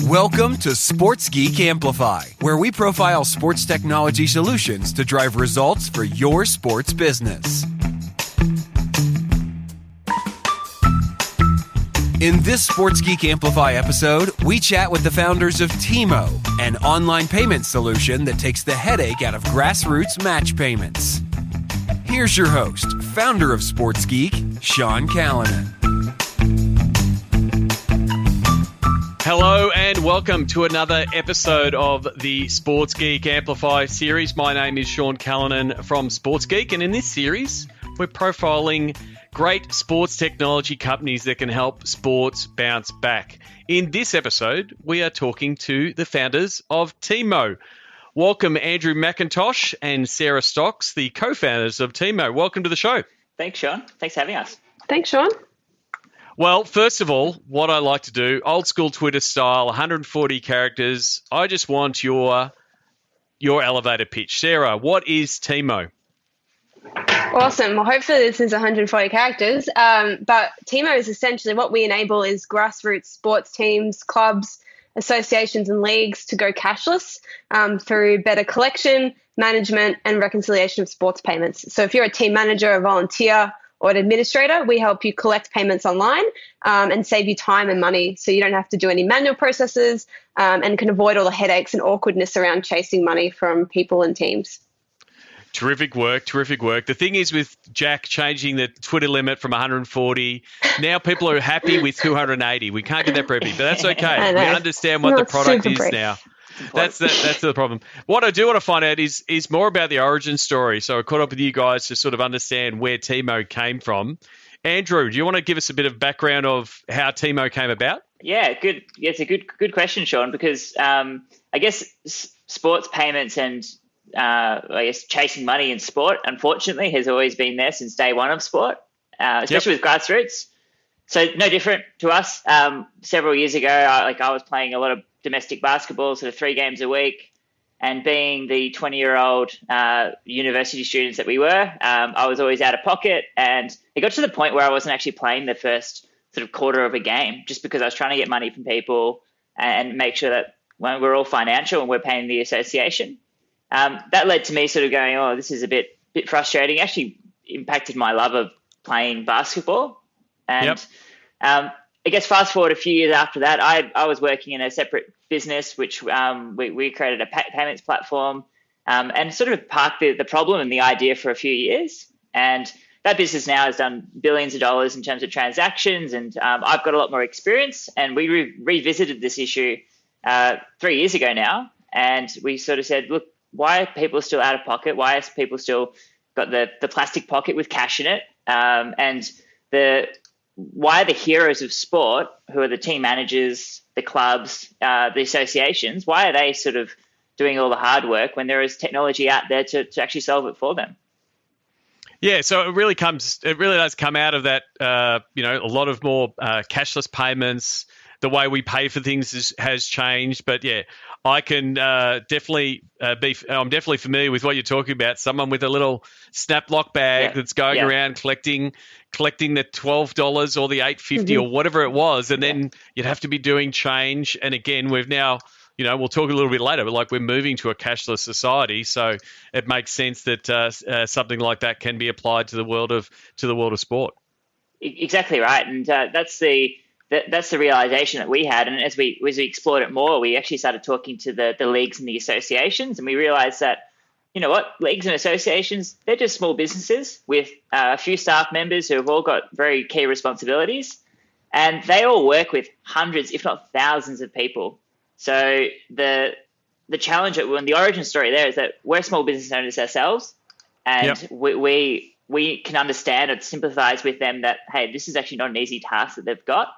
Welcome to Sports Geek Amplify, where we profile sports technology solutions to drive results for your sports business. In this Sports Geek Amplify episode, we chat with the founders of Teammo, an online payment solution that takes the headache out of grassroots match payments. Here's your host, founder of Sports Geek, Sean Callanan. Hello and welcome to another episode of the Sports Geek Amplify series. My name is Sean Callanan from Sports Geek, and in this series, we're profiling great sports technology companies that can help sports bounce back. In this episode, we are talking to the founders of Teammo. Welcome Andrew McIntosh and Sarah Stocks, the co-founders of Teammo. Welcome to the show. Thanks, Sean. Thanks for having us. Thanks, Sean. Well, first of all, what I like to do, old school Twitter style, 140 characters. I just want your elevator pitch. Sarah, what is Teammo? Awesome. Well, hopefully this is 140 characters. But Teammo is essentially what we enable is grassroots sports teams, clubs, associations and leagues to go cashless through better collection, management and reconciliation of sports payments. So if you're a team manager, a volunteer, or an administrator, we help you collect payments online and save you time and money so you don't have to do any manual processes and can avoid all the headaches and awkwardness around chasing money from people and teams. Terrific work, terrific work. The thing is with Jack changing the Twitter limit from 140, now people are happy with 280. We can't do that for everybody, but that's okay. We understand what the product is now. That's the problem. What I do want to find out is more about the origin story. So I caught up with you guys to sort of understand where Teammo came from. Andrew, do you want to give us a bit of background of how Teammo came about? Yeah, good. Yeah, it's a good question, Sean, because I guess sports payments and I guess chasing money in sport, unfortunately, has always been there since day one of sport, especially with grassroots. So no different to us. Several years ago, I was playing a lot of domestic basketball, sort of 3 games a week, and being the 20-year-old university students that we were, I was always out of pocket, and it got to the point where I wasn't actually playing the first sort of quarter of a game just because I was trying to get money from people and make sure that when we're all financial and we're paying the association. That led to me sort of going, oh, this is a bit frustrating. It actually impacted my love of playing basketball. And I guess fast forward a few years after that, I was working in a separate business, which we created a payments platform and sort of parked the problem and the idea for a few years. And that business now has done billions of dollars in terms of transactions. And I've got a lot more experience. And we revisited this issue 3 years ago now. And we sort of said, look, why are people still out of pocket? Why are people still got the plastic pocket with cash in it? And why are the heroes of sport, who are the team managers, the clubs, the associations, why are they sort of doing all the hard work when there is technology out there to actually solve it for them? Yeah, so it really does come out of that, a lot of more cashless payments. The way we pay for things has changed, but yeah, I can definitely I'm definitely familiar with what you're talking about. Someone with a little snap lock bag that's going around collecting the $12 or the $8.50 or whatever it was, and then you'd have to be doing change. And again, we've now, we'll talk a little bit later, but we're moving to a cashless society, so it makes sense that something like that can be applied to the world of sport. Exactly right, and that's the realization that we had. And as we explored it more, we actually started talking to the leagues and the associations, and we realized that, leagues and associations, they're just small businesses with a few staff members who have all got very key responsibilities, and they all work with hundreds, if not thousands of people. So the challenge and the origin story there is that we're small business owners ourselves, and we can understand and sympathize with them that, hey, this is actually not an easy task that they've got.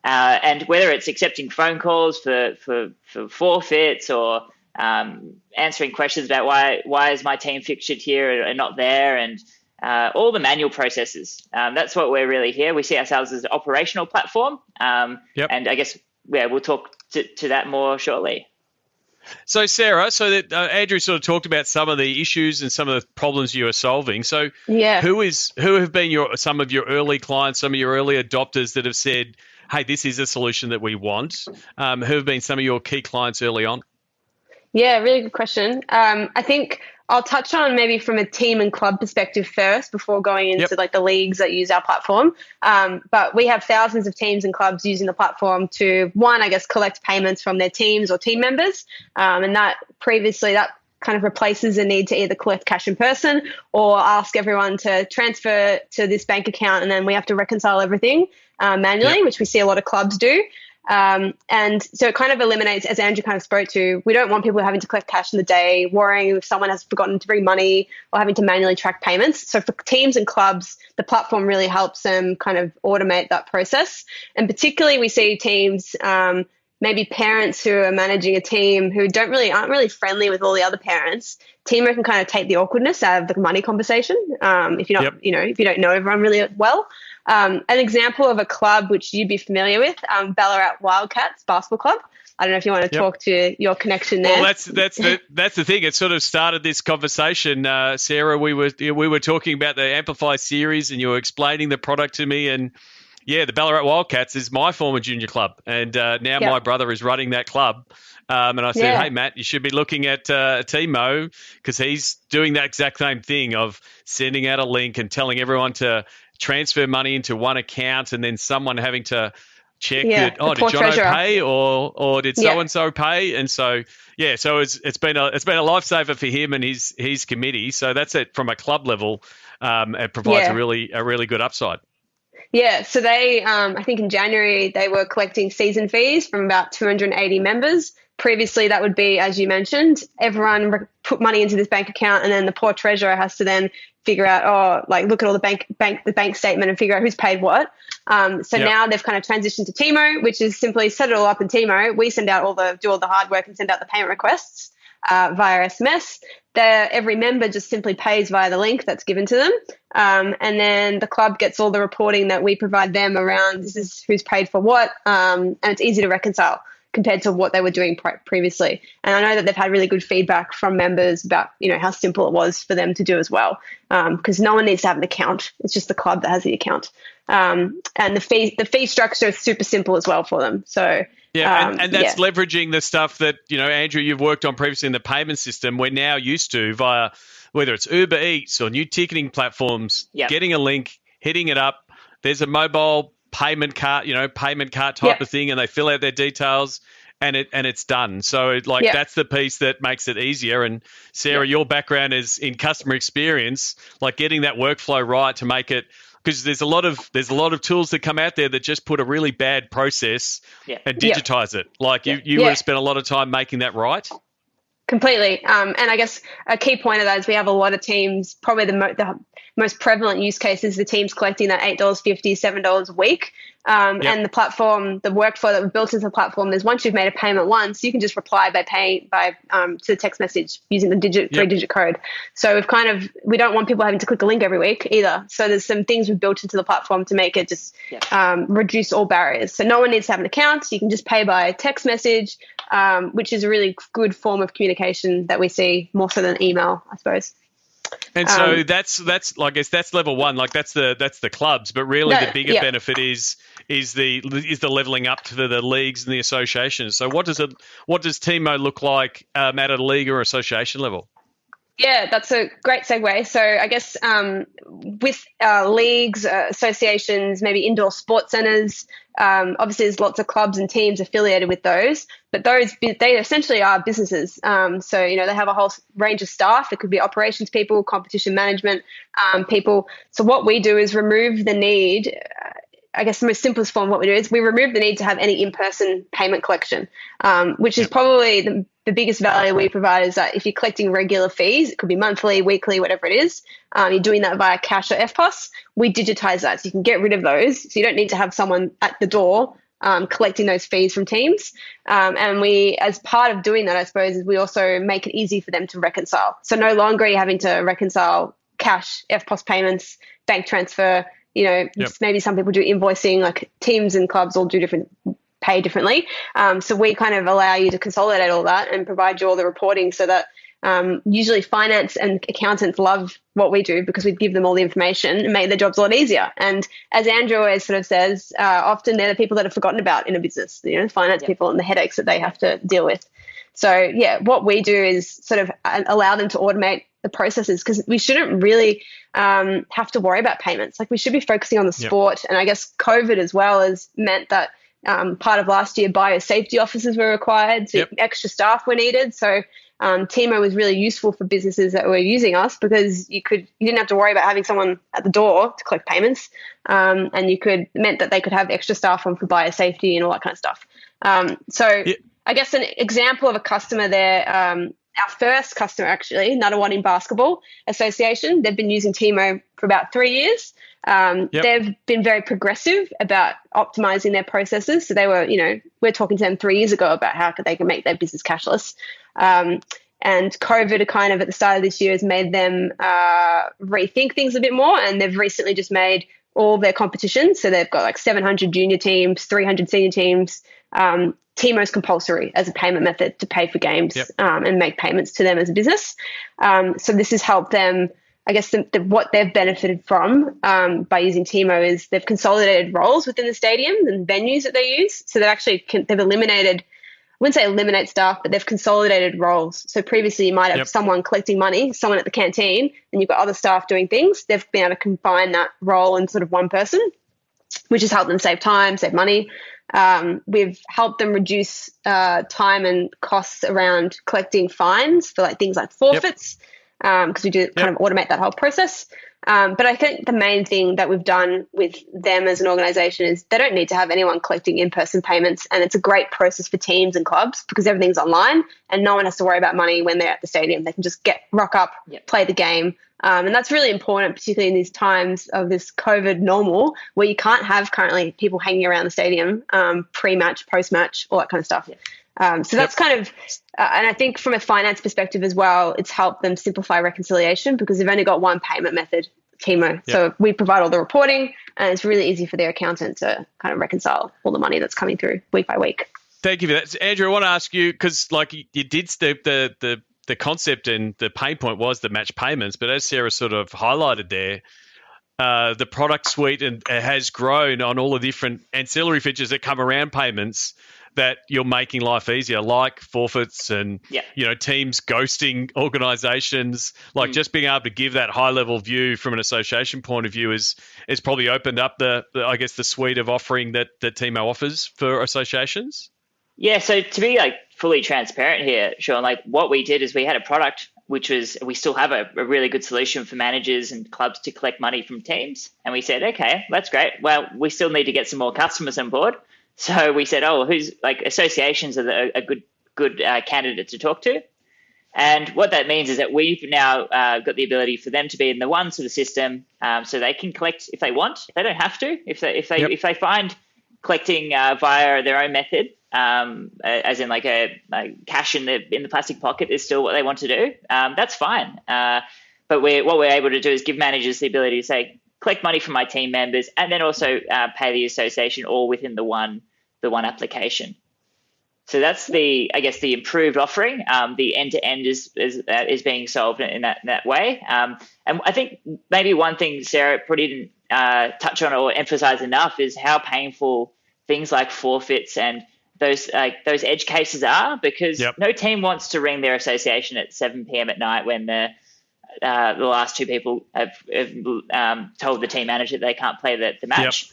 And whether it's accepting phone calls for forfeits or answering questions about why is my team fixtured here and not there, and all the manual processes. That's what we're really here. We see ourselves as an operational platform. And I guess we'll talk to that more shortly. So Sarah, Andrew sort of talked about some of the issues and some of the problems you are solving. So who have been some of your early clients, some of your early adopters that have said, hey, this is a solution that we want? Who have been some of your key clients early on? Yeah, really good question. I think I'll touch on maybe from a team and club perspective first before going into like the leagues that use our platform. But we have thousands of teams and clubs using the platform to, one, I guess, collect payments from their teams or team members. And that kind of replaces the need to either collect cash in person or ask everyone to transfer to this bank account, and then we have to reconcile everything manually, which we see a lot of clubs do. And so it kind of eliminates, as Andrew kind of spoke to, we don't want people having to collect cash in the day, worrying if someone has forgotten to bring money or having to manually track payments. So for teams and clubs, the platform really helps them kind of automate that process. And particularly we see teams, maybe parents who are managing a team who aren't really friendly with all the other parents. Teammo can kind of take the awkwardness out of the money conversation. If you're not, if you don't know everyone really well. An example of a club which you'd be familiar with, Ballarat Wildcats Basketball Club. I don't know if you want to talk to your connection there. Well, that's the thing. It sort of started this conversation, Sarah. We were talking about the Amplify series, and you were explaining the product to me. And yeah, the Ballarat Wildcats is my former junior club, and now my brother is running that club. And I said, hey, Matt, you should be looking at Teammo, because he's doing that exact same thing of sending out a link and telling everyone to transfer money into one account, and then someone having to check that, did Jono pay or did so-and-so pay? And so, so it's been a lifesaver for him and his committee. So that's it from a club level. It provides a really good upside. Yeah, so they, I think in January, they were collecting season fees from about 280 members. Previously, that would be, as you mentioned, everyone put money into this bank account, and then the poor treasurer has to then figure out, look at all the bank statement and figure out who's paid what. Now they've kind of transitioned to Teammo, which is simply set it all up in Teammo. We send out do all the hard work and send out the payment requests via SMS. Every member just simply pays via the link that's given to them. And then the club gets all the reporting that we provide them around this is who's paid for what, and it's easy to reconcile compared to what they were doing previously. And I know that they've had really good feedback from members about, how simple it was for them to do as well, because no one needs to have an account. It's just the club that has the account. And the fee structure is super simple as well for them. So and that's leveraging the stuff that, Andrew, you've worked on previously in the payment system. We're now used to via whether it's Uber Eats or new ticketing platforms, getting a link, hitting it up. There's a mobile payment cart type of thing, and they fill out their details and it's done. So that's the piece that makes it easier. And Sarah, your background is in customer experience, like getting that workflow right to make it, because there's a lot of tools that come out there that just put a really bad process and digitize it. Like you would have spent a lot of time making that right. Completely. And I guess a key point of that is we have a lot of teams, probably the most prevalent use case is the teams collecting that $8.50, $7 a week. And the platform, the workflow that we've built into the platform is once you've made a payment once, you can just reply by paying to the text message using the 3-digit code. So we don't want people having to click a link every week either. So there's some things we've built into the platform to make it just reduce all barriers. So no one needs to have an account. You can just pay by text message, which is a really good form of communication that we see more so than email, I suppose. And so that's I guess that's level one, like that's the clubs, but really the bigger benefit is the leveling up to the leagues and the associations. So what does Teammo look like at a league or association level? Yeah, that's a great segue. So I guess with leagues, associations, maybe indoor sports centres, obviously there's lots of clubs and teams affiliated with those, but they essentially are businesses. So, they have a whole range of staff. It could be operations people, competition management people. So what we do is remove the need. I guess the most simplest form of what we do is we remove the need to have any in-person payment collection, which is probably the biggest value we provide is that if you're collecting regular fees, it could be monthly, weekly, whatever it is, you're doing that via cash or FPOS, we digitize that so you can get rid of those. So you don't need to have someone at the door collecting those fees from teams. And we, as part of doing that, I suppose, is we also make it easy for them to reconcile. So no longer are you having to reconcile cash, FPOS payments, bank transfer. Maybe some people do invoicing, like teams and clubs all do pay differently. So we kind of allow you to consolidate all that and provide you all the reporting so that Usually finance and accountants love what we do because we give them all the information and make their jobs a lot easier. And as Andrew always sort of says, often they're the people that are forgotten about in a business, finance people and the headaches that they have to deal with. So yeah, what we do is sort of allow them to automate the processes, because we shouldn't really have to worry about payments. Like, we should be focusing on the sport. And I guess COVID as well has meant that part of last year, biosafety officers were required, so extra staff were needed. So Teammo was really useful for businesses that were using us, because you didn't have to worry about having someone at the door to collect payments, and meant that they could have extra staff on for biosafety and all that kind of stuff. I guess an example of a customer there, our first customer actually, Nuttawading Basketball Association, they've been using Teammo for about 3 years. They've been very progressive about optimizing their processes. So they were, we're talking to them 3 years ago about how they can make their business cashless. And COVID kind of at the start of this year has made them rethink things a bit more. And they've recently just made all their competitions. So they've got like 700 junior teams, 300 senior teams. Teammo's compulsory as a payment method to pay for games and make payments to them as a business. So this has helped them. I guess what they've benefited from by using Teammo is they've consolidated roles within the stadiums and venues that they use. So they've eliminated, I wouldn't say eliminate staff, but they've consolidated roles. So previously you might have someone collecting money, someone at the canteen, and you've got other staff doing things. They've been able to combine that role in sort of one person, which has helped them save time, save money. We've helped them reduce time and costs around collecting fines for things like forfeits, because we do kind of automate that whole process. But I think the main thing that we've done with them as an organization is they don't need to have anyone collecting in-person payments, and it's a great process for teams and clubs because everything's online and no one has to worry about money when they're at the stadium. They can just rock up, play the game. And that's really important, particularly in these times of this COVID normal, where you can't have currently people hanging around the stadium pre-match, post-match, all that kind of stuff. So that's kind of, and I think from a finance perspective as well, it's helped them simplify reconciliation because they've only got one payment method, Teammo. So we provide all the reporting, and it's really easy for their accountant to kind of reconcile all the money that's coming through week by week. Thank you for that. Andrew, I want to ask you, because you did the concept and the pain point was the match payments, but as Sarah sort of highlighted there, the product suite has grown on all the different ancillary features that come around payments that you're making life easier, like forfeits and teams ghosting organizations. Just being able to give that high level view from an association point of view is probably opened up the suite of offering that Teammo offers for associations. Yeah, so to be fully transparent here, Sean, what we did is we had a product which was, we still have a really good solution for managers and clubs to collect money from teams. And we said, okay, that's great. Well, we still need to get some more customers on board. So we said, who's associations are a good candidate to talk to. And what that means is that we've now got the ability for them to be in the one sort of system, so they can collect if they want. They don't have to. If they find collecting via their own method, as in a cash in the plastic pocket is still what they want to do, that's fine. But what we're able to do is give managers the ability to say, collect money from my team members, and then also pay the association all within the one application. So that's the improved offering. The end-to-end is being solved in that way. And I think maybe one thing Sarah probably didn't touch on or emphasize enough is how painful things like forfeits and those edge cases are, because no team wants to ring their association at 7 p.m. at night when the last two people have told the team manager they can't play the match.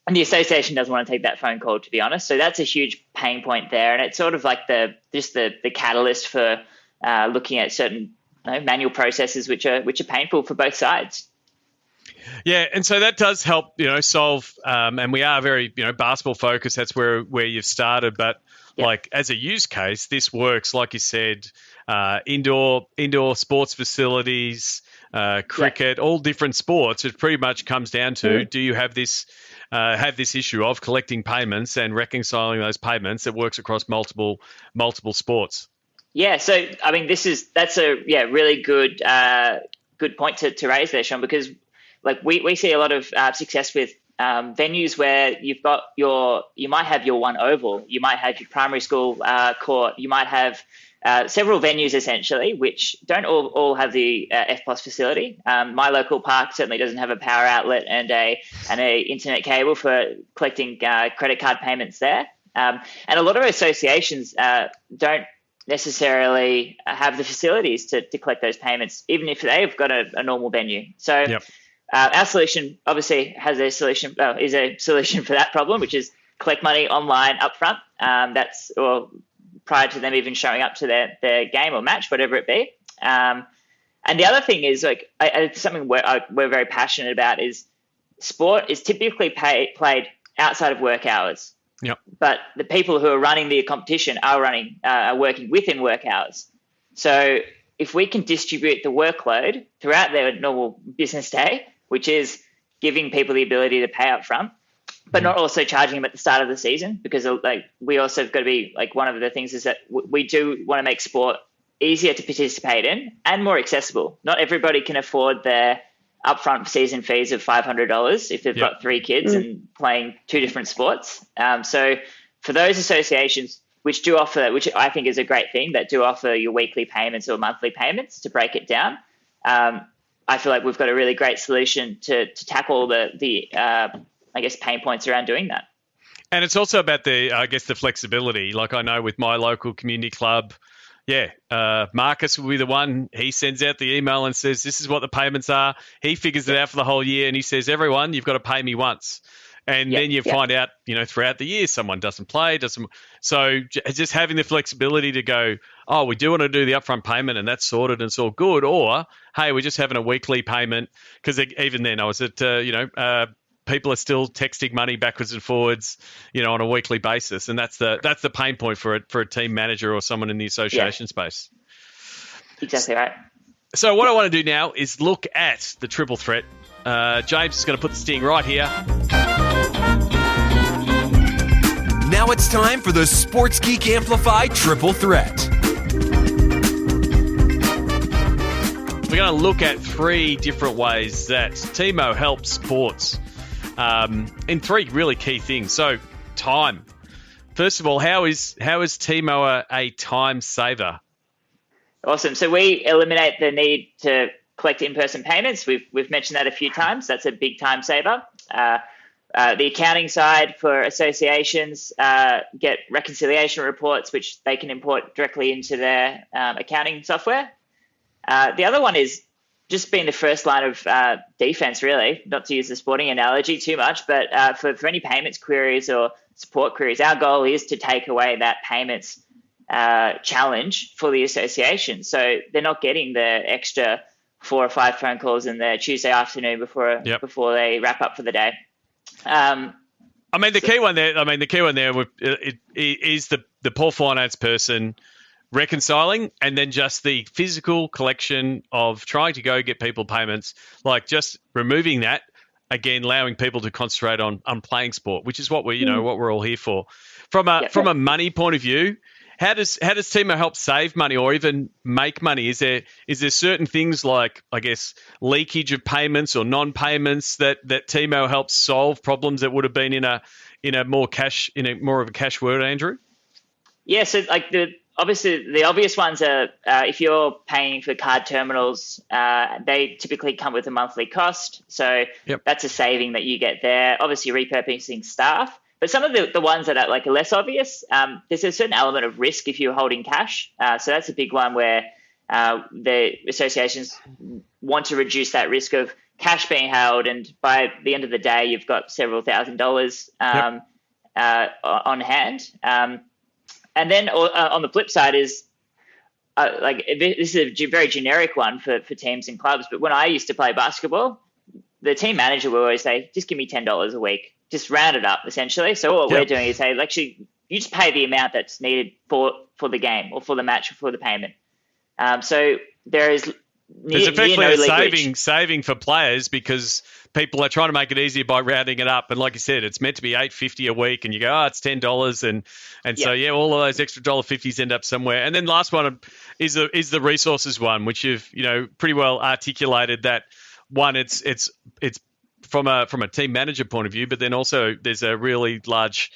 And the association doesn't want to take that phone call, to be honest. So that's a huge pain point there. And it's sort of the catalyst for looking at certain manual processes which are painful for both sides. Yeah, and so that does help, solve, and we are very, basketball focused. That's where you've started. But as a use case, this works, like you said, indoor sports facilities, cricket, all different sports. It pretty much comes down to, do you have this issue of collecting payments and reconciling those payments that works across multiple sports? Yeah, so I mean, that's a really good point to raise there, Sean, because we see a lot of success with venues where you might have your one oval, you might have your primary school court, you might have several venues essentially, which don't all have the FPOS facility. My local park certainly doesn't have a power outlet and a internet cable for collecting credit card payments there. And a lot of associations don't necessarily have the facilities to collect those payments, even if they've got a normal venue. So our solution obviously has a solution, is a solution for that problem, which is collect money online upfront. That's or prior to them even showing up to their game or match, whatever it be. And the other thing is something we're very passionate about is sport is typically played outside of work hours. Yep. But the people who are running the competition are working within work hours. So if we can distribute the workload throughout their normal business day, which is giving people the ability to pay up front, but not also charging them at the start of the season, because we also have got to be one of the things is that we do want to make sport easier to participate in and more accessible. Not everybody can afford their upfront season fees of $500 if they've got 3 kids and playing 2 different sports. So for those associations which do offer, which I think is a great thing, that do offer your weekly payments or monthly payments to break it down, I feel like we've got a really great solution to tackle the pain points around doing that. And it's also about the flexibility. Like I know with my local community club, Marcus will be the one. He sends out the email and says, this is what the payments are. He figures it out for the whole year and he says, everyone, you've got to pay me once. And then you find out, throughout the year, someone doesn't play. So just having the flexibility to go, oh, we do want to do the upfront payment and that's sorted and it's all good. Or, hey, we're just having a weekly payment. Because even then I was at, people are still texting money backwards and forwards, on a weekly basis, and that's the pain point for a team manager or someone in the association space. Exactly right. So what I want to do now is look at the triple threat. James is going to put the sting right here. Now it's time for the Sports Geek Amplify triple threat. We're going to look at 3 different ways that Teammo helps sports. In 3 really key things. So, time. First of all, how is Teammo a time saver? Awesome. So we eliminate the need to collect in-person payments. We've mentioned that a few times. That's a big time saver. The accounting side for associations get reconciliation reports, which they can import directly into their accounting software. The other one is just being the first line of defense, really, not to use the sporting analogy too much, but for any payments queries or support queries, our goal is to take away that payments challenge for the association. So they're not getting the extra 4 or 5 phone calls in the Tuesday afternoon before they wrap up for the day. The key one there is the poor finance person reconciling, and then just the physical collection of trying to go get people payments, like just removing that, again, allowing people to concentrate on playing sport, which is what we're all here for. From a money point of view, how does Teammo help save money or even make money? Is there certain things like, I guess, leakage of payments or non-payments that Teammo helps solve problems that would have been in a more of a cash world, Andrew? Yeah, so obviously, the obvious ones are if you're paying for card terminals, they typically come with a monthly cost. So that's a saving that you get there. Obviously, repurposing staff. But some of the ones that are less obvious, there's a certain element of risk if you're holding cash. So that's a big one where the associations want to reduce that risk of cash being held. And by the end of the day, you've got several $1,000s on hand. And then on the flip side is, this is a very generic one for teams and clubs, but when I used to play basketball, the team manager would always say, just give me $10 a week, just round it up, essentially. So what we're doing is say, actually, you just pay the amount that's needed for the game or for the match or for the payment. So there's effectively a saving for players because people are trying to make it easier by rounding it up. And like you said, it's meant to be $8.50 a week, and you go, it's $10, and so all of those extra $1.50s end up somewhere. And then last one is the resources one, which you've pretty well articulated. That one, it's from a team manager point of view, but then also there's a really large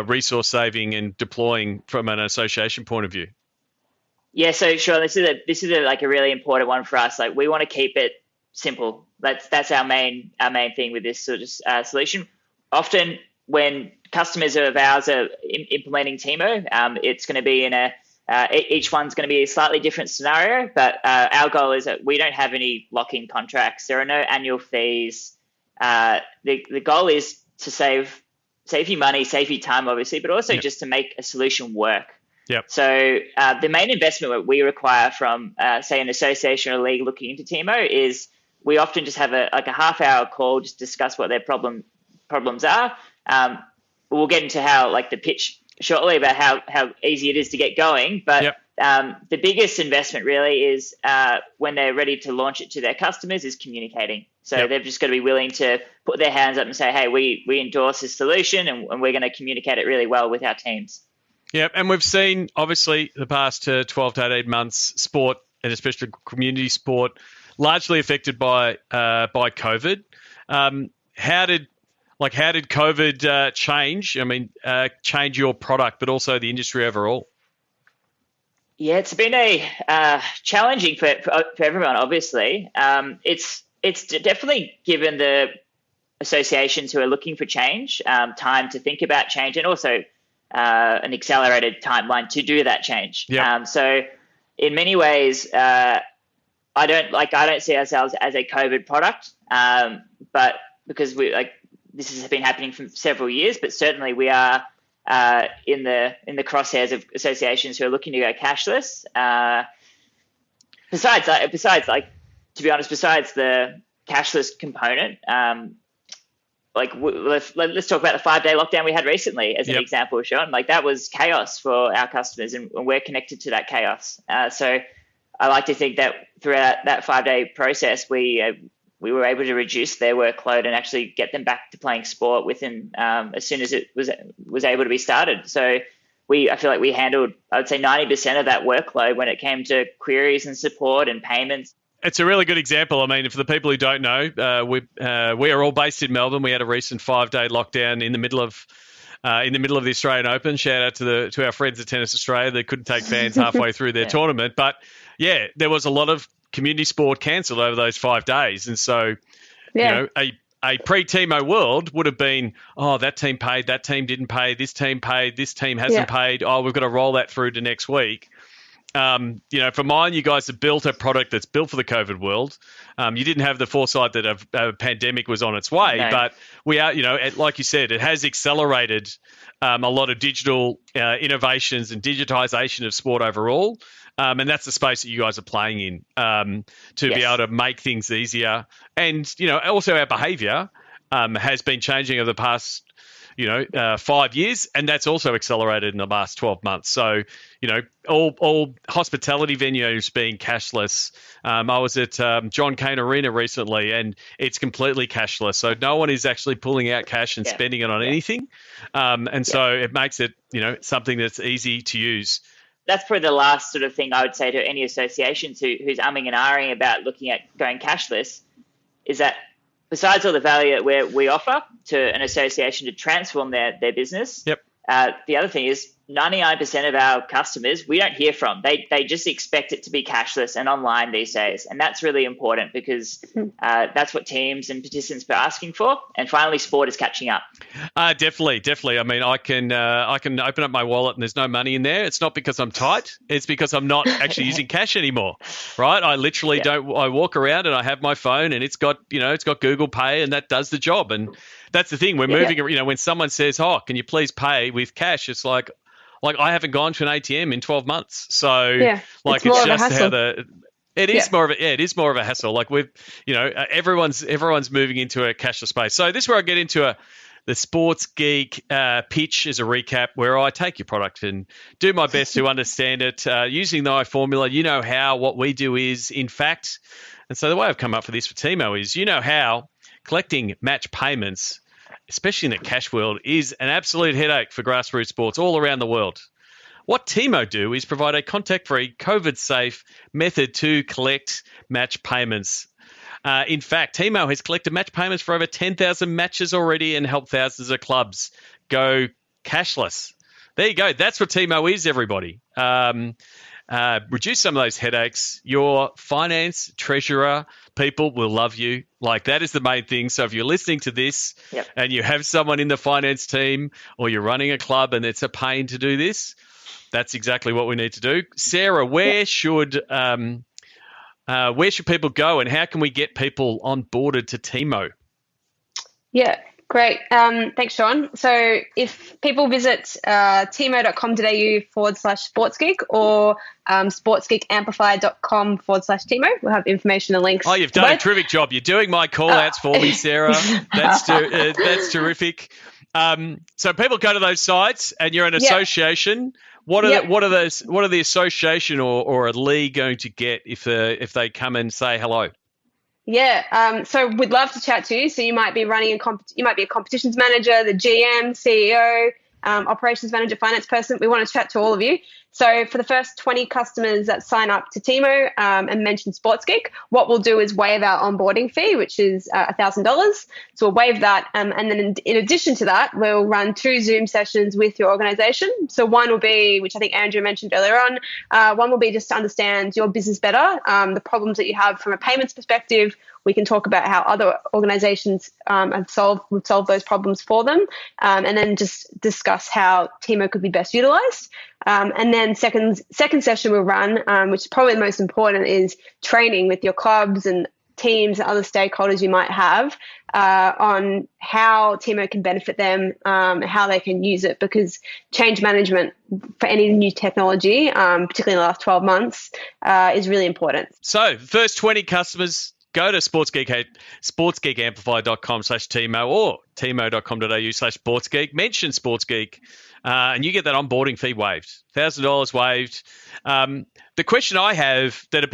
resource saving and deploying from an association point of view. Yeah, so sure. This is like a really important one for us. Like we want to keep it simple. That's our main thing with this sort of solution. Often when customers of ours are implementing Teammo, it's going to be in each one's going to be a slightly different scenario. But our goal is that we don't have any lock-in contracts. There are no annual fees. The goal is to save you money, save you time, obviously, but also just to make a solution work. Yep. So the main investment that we require from, say, an association or a league looking into Teammo is we often just have a half-hour call, just discuss what their problems are. We'll get into how the pitch shortly about how easy it is to get going. But the biggest investment really is when they're ready to launch it to their customers is communicating. So they've just got to be willing to put their hands up and say, hey, we endorse this solution and we're going to communicate it really well with our teams. Yeah, and we've seen, obviously, the past 12 to 18 months, sport, and especially community sport, largely affected by COVID. How did COVID change? I mean, change your product, but also the industry overall? Yeah, it's been challenging for everyone. Obviously, it's definitely given the associations who are looking for change time to think about change, and also an accelerated timeline to do that change. Yep. So in many ways, I don't see ourselves as a COVID product, but because this has been happening for several years, but certainly we are in the crosshairs of associations who are looking to go cashless. Besides, to be honest, besides the cashless component, let's talk about the 5-day lockdown we had recently as an example, Sean. That was chaos for our customers, and we're connected to that chaos. So I like to think that throughout that 5-day process, we were able to reduce their workload and actually get them back to playing sport within as soon as it was able to be started. So I feel like we handled, I would say, 90% of that workload when it came to queries and support and payments. It's a really good example. I mean, for the people who don't know, we are all based in Melbourne. We had a recent 5-day lockdown in the middle of the Australian Open. Shout out to our friends at Tennis Australia. They couldn't take fans halfway through their tournament. But yeah, there was a lot of community sport cancelled over those 5 days. And so, a pre-Teammo world would have been, that team paid, that team didn't pay, this team paid, this team hasn't paid. We've got to roll that through to next week. For mine, you guys have built a product that's built for the COVID world. You didn't have the foresight that a pandemic was on its way, but we are, like you said, it has accelerated a lot of digital innovations and digitization of sport overall. And that's the space that you guys are playing in to be able to make things easier. And, also our behavior has been changing over the past 5 years, and that's also accelerated in the last 12 months. So, all hospitality venues being cashless. I was at John Cain Arena recently, and it's completely cashless. So no one is actually pulling out cash and spending it on anything. So it makes it, something that's easy to use. That's probably the last sort of thing I would say to any associations who's umming and ahhing about looking at going cashless, is that besides all the value that we offer to an association to transform their business, the other thing is 99% of our customers we don't hear from. They just expect it to be cashless and online these days, and that's really important because that's what teams and participants are asking for. And finally, sport is catching up. Definitely. I mean, I can open up my wallet and there's no money in there. It's not because I'm tight. It's because I'm not actually using cash anymore, right? I literally don't. I walk around and I have my phone and it's got Google Pay and that does the job. And that's the thing. We're moving. When someone says, can you please pay with cash? It's like I haven't gone to an ATM in 12 months. So it's just how it is more of a hassle. Like everyone's moving into a cashless space. So this is where I get into the Sports Geek pitch as a recap, where I take your product and do my best to understand it using the formula. What we do is, in fact, and so the way I've come up for this for Teammo is, how collecting match payments, especially in the cash world, is an absolute headache for grassroots sports all around the world. What Teammo do is provide a contact-free, COVID-safe method to collect match payments. In fact, Teammo has collected match payments for over 10,000 matches already and helped thousands of clubs go cashless. There you go. That's what Teammo is, everybody. reduce some of those headaches. Your finance treasurer people will love you. Like, that is the main thing. So if you're listening to this and you have someone in the finance team, or you're running a club and it's a pain to do this, that's exactly what we need to do. Sarah, where should people go, and how can we get people onboarded to Teammo? Yeah, great. Thanks, Sean. So if people visit teammo.com.au/sportsgeek or sportsgeekamplify.com/Teammo, we'll have information and links. Oh, you've done a terrific job. You're doing my call-outs for me, Sarah. That's terrific. So people go to those sites, and you're an association. What are the association or a league going to get if they come and say hello? Yeah, so we'd love to chat to you. So you might be running you might be a competitions manager, the GM, CEO, operations manager, finance person. We want to chat to all of you. So for the first 20 customers that sign up to Teammo and mention SportsGeek, what we'll do is waive our onboarding fee, which is $1,000. So we'll waive that. And then in addition to that, we'll run 2 Zoom sessions with your organization. So one will be, which I think Andrew mentioned earlier on, one will be just to understand your business better, the problems that you have from a payments perspective. We can talk about how other organizations would solve those problems for them, and then just discuss how Teammo could be best utilized. And then second session we'll run, which is probably the most important, is training with your clubs and teams and other stakeholders you might have on how Teammo can benefit them, how they can use it, because change management for any new technology, particularly in the last 12 months, is really important. So first 20 customers, go to sportsgeekamplify.com/Teammo or teammo.com.au/sportsgeek. Mention SportsGeek, and you get that onboarding fee waived, $1,000 waived. The question I have that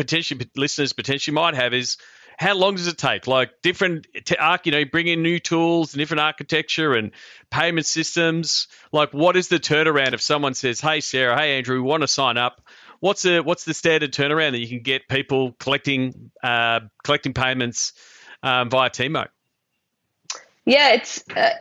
listeners potentially might have is, how long does it take? Like bring in new tools and different architecture and payment systems. Like, what is the turnaround if someone says, "Hey, Sarah, hey, Andrew, we want to sign up"? What's the standard turnaround that you can get people collecting payments via Teammo? Yeah,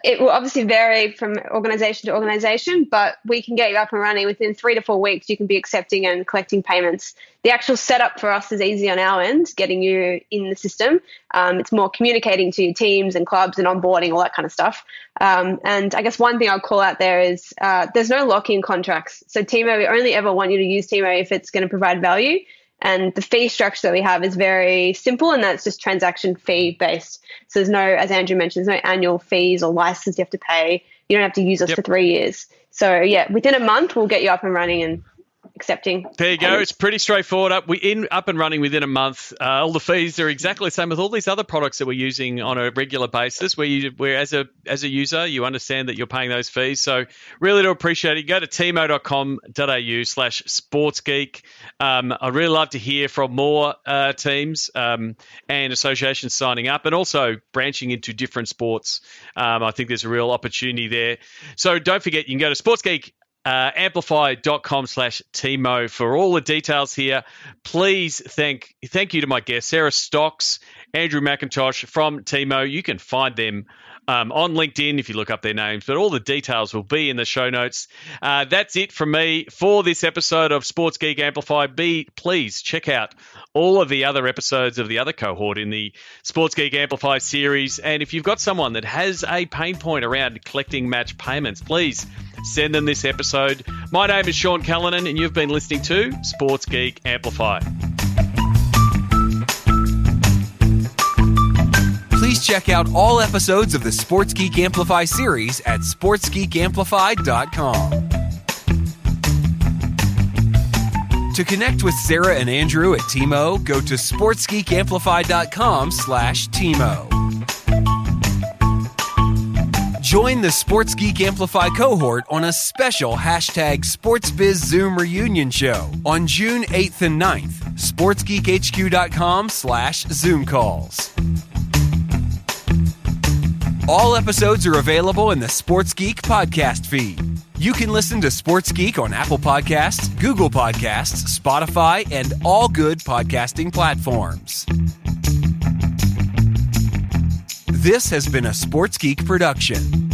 it will obviously vary from organization to organization, but we can get you up and running within 3 to 4 weeks. You can be accepting and collecting payments. The actual setup for us is easy on our end, getting you in the system. It's more communicating to your teams and clubs and onboarding, all that kind of stuff. And I guess one thing I'll call out there is there's no lock-in contracts. So Teammo, we only ever want you to use Teammo if it's going to provide value. And the fee structure that we have is very simple, and that's just transaction fee based. So there's no, as Andrew mentioned, there's no annual fees or license you have to pay. You don't have to use us for 3 years. So yeah, within a month, we'll get you up and running and accepting. There you go. It's pretty straightforward. Up and running within a month. All the fees are exactly the same with all these other products that we're using on a regular basis, where as a user, you understand that you're paying those fees. So really do appreciate it. Go to teammo.com.au/sportsgeek. I'd really love to hear from more teams and associations signing up, and also branching into different sports. I think there's a real opportunity there. So don't forget, you can go to SportsGeek amplify.com/Teammo for all the details here. Please thank you to my guests, Sarah Stocks, Andrew McIntosh from Teammo. You can find them on LinkedIn if you look up their names, but all the details will be in the show notes. That's it from me for this episode of Sports Geek Amplify. Please check out all of the other episodes of the other cohort in the Sports Geek Amplify series. And if you've got someone that has a pain point around collecting match payments, please send them this episode. My name is Sean Callanan, and you've been listening to Sports Geek Amplify. Please check out all episodes of the Sports Geek Amplify series at sportsgeekamplify.com. To connect with Sarah and Andrew at Teammo, go to sportsgeekamplify.com/Teammo. Join the Sports Geek Amplify cohort on a special #SportsBiz Zoom reunion show on June 8th and 9th. sportsgeekhq.com/Zoom calls. All episodes are available in the Sports Geek podcast feed. You can listen to Sports Geek on Apple Podcasts, Google Podcasts, Spotify, and all good podcasting platforms. This has been a Sports Geek production.